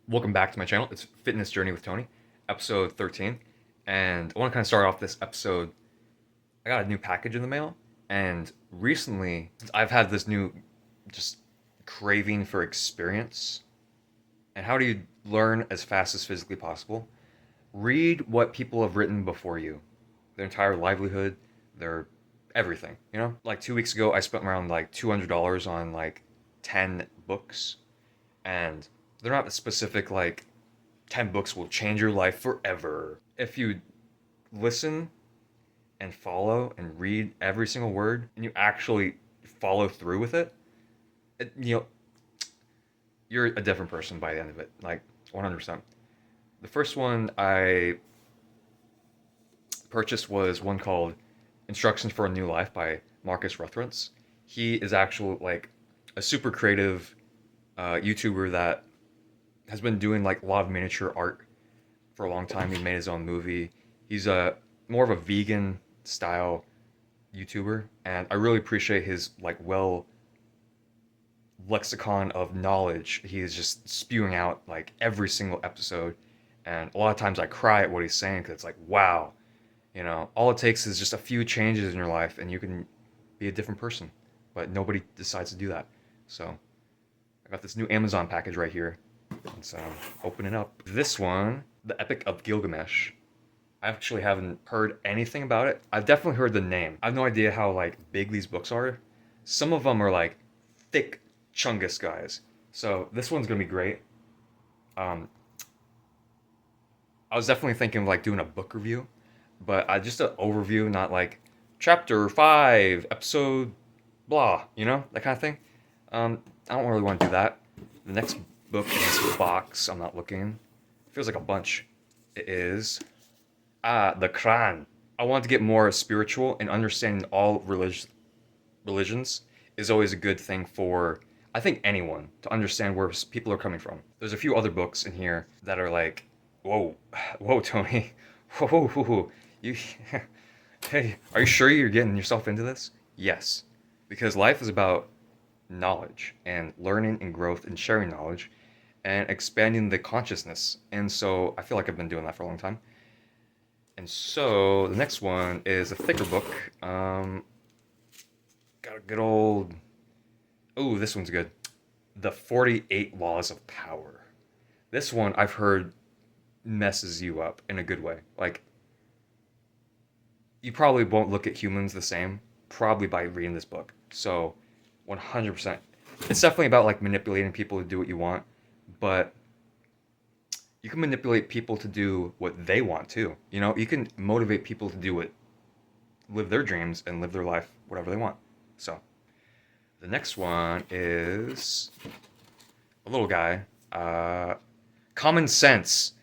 Welcome back to my channel. It's Fitness Journey with Tony, episode 13. And I want to kind of start off this episode. I got a new package in the mail, and recently, since I've had this new just craving for experience, and how do you learn as fast as physically possible? Read what people have written before you, their entire livelihood, their everything. Like 2 weeks ago, I spent around like $200 on like 10 books, and they're not specific like 10 books will change your life forever. If you listen and follow and read every single word and you actually follow through with it, you're a different person by the end of it. Like 100%. The first one I purchased was one called Instructions for a New Life by Marcus Rutherford. He is actually like a super creative YouTuber that has been doing like a lot of miniature art for a long time. He made his own movie. He's a more of a vegan style YouTuber, and I really appreciate his like well lexicon of knowledge. He is just spewing out like every single episode, and a lot of times I cry at what he's saying because it's like, wow, all it takes is just a few changes in your life, and you can be a different person. But nobody decides to do that. So I got this new Amazon package right here. And so open it up. This one, The Epic of Gilgamesh. I actually haven't heard anything about it. I've definitely heard the name. I have no idea how like big these books are. Some of them are like thick Chungus guys. So this one's gonna be great. Um, I was definitely thinking of like doing a book review, but just an overview, not like chapter 5, episode blah, that kind of thing. I don't really want to do that. The next book in this box, I'm not looking. Feels like a bunch. It is the Quran. I want to get more spiritual, and understanding all religions is always a good thing for, I think, anyone to understand where people are coming from. There's a few other books in here that are like, whoa, whoa, Tony, whoa, whoa, whoa. You, hey, are you sure you're getting yourself into this? Yes, because life is about knowledge and learning and growth and sharing knowledge and expanding the consciousness. And so I feel like I've been doing that for a long time. And so the next one is a thicker book. Got a good old. Oh, this one's good. The 48 Laws of Power. This one I've heard messes you up in a good way. Like, you probably won't look at humans the same, probably by reading this book. So, 100%. It's definitely about like manipulating people to do what you want, but you can manipulate people to do what they want too. You can motivate people to live their dreams and live their life whatever they want. So, the next one is a little guy. Common Sense.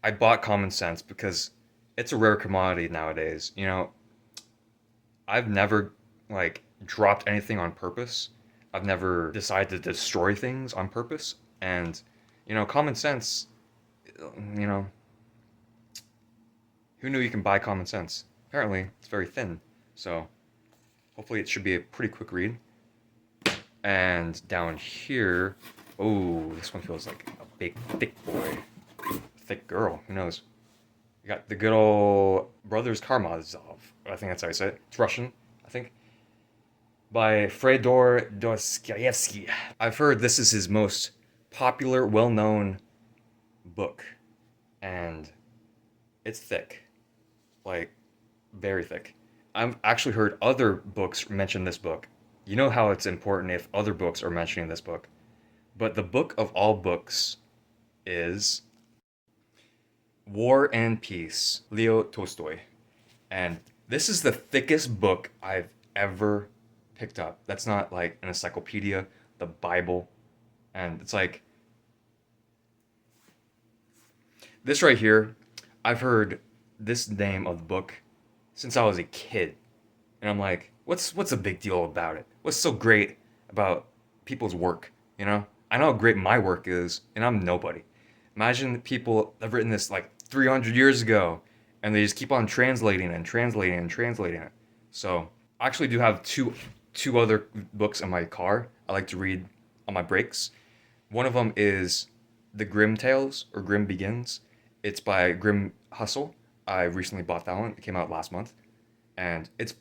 I bought Common Sense because it's a rare commodity nowadays. I've never like dropped anything on purpose. I've never decided to destroy things on purpose. And Common Sense, you know, who knew you can buy Common Sense? Apparently, it's very thin. So, hopefully it should be a pretty quick read. And down here, oh, this one feels like a big, thick boy. Thick girl, who knows? You got the good old Brothers Karamazov. I think that's how you say it. It's Russian, I think. By Fyodor Dostoevsky. I've heard this is his most popular, well-known book. And it's thick. Like, very thick. I've actually heard other books mention this book. You know how it's important if other books are mentioning this book. But the book of all books is War and Peace, Leo Tolstoy. And this is the thickest book I've ever picked up. That's not like an encyclopedia, the Bible. And it's like, this right here, I've heard this name of the book since I was a kid. And I'm like, what's a big deal about it? What's so great about people's work? I know how great my work is, and I'm nobody. Imagine people have written this like 300 years ago, and they just keep on translating and translating and translating it. So I actually do have two other books in my car I like to read on my breaks. One of them is The Grimm Tales or Grimm Begins. It's by Grim Hustle. I recently bought that one. It came out last month, and it's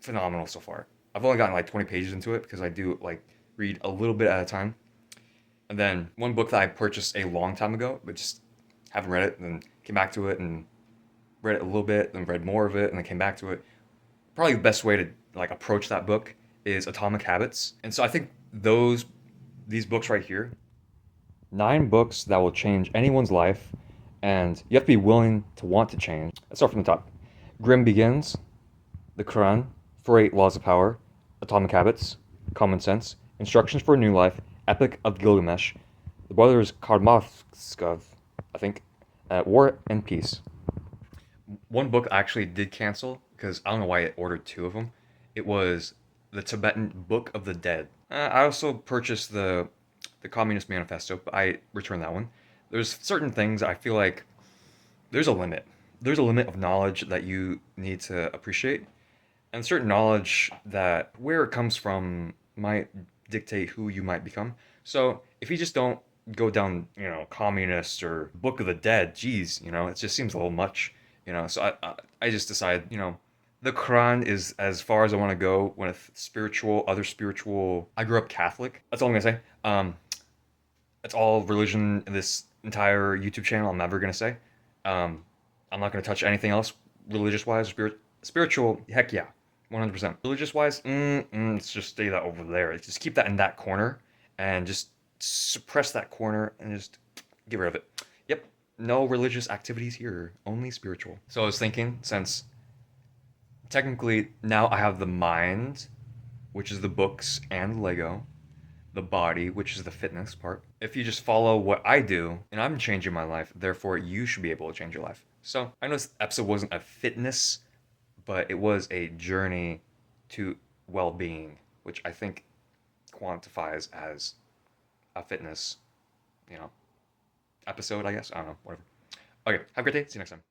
phenomenal so far. I've only gotten like 20 pages into it because I do like read a little bit at a time. And then one book that I purchased a long time ago, but just haven't read it, and then came back to it and read it a little bit, then read more of it, and then came back to it. Probably the best way to like approach that book is Atomic Habits. And so I think these books right here, 9 books that will change anyone's life, and you have to be willing to want to change. Let's start from the top. Grimm Begins, The Quran, 48 Laws of Power, Atomic Habits, Common Sense, Instructions for a New Life, Epic of Gilgamesh, The Brothers Karamazov, I think, War and Peace. One book I actually did cancel because I don't know why I ordered 2 of them. It was the Tibetan Book of the Dead. I also purchased the Communist Manifesto, but I returned that one. There's certain things I feel like there's a limit. There's a limit of knowledge that you need to appreciate, and certain knowledge that where it comes from might dictate who you might become. So if you just don't go down, communist or Book of the Dead, geez, it just seems a little much, So I just decided, the Quran is as far as I want to go with other spiritual. I grew up Catholic. That's all I'm gonna say. That's all religion in this entire YouTube channel I'm never gonna say. Um, I'm not gonna touch anything else religious wise, spiritual. Heck yeah, 100%. Religious wise, let's just stay that over there. Just keep that in that corner and just suppress that corner and just get rid of it. Yep, no religious activities here, only spiritual. So I was thinking, since technically now I have the mind, which is the books and Lego, the body, which is the fitness part. If you just follow what I do, and I'm changing my life, therefore you should be able to change your life. So I know this episode wasn't a fitness, but it was a journey to well-being, which I think quantifies as a fitness, you know, episode, I guess. I don't know, whatever. Okay, have a great day. See you next time.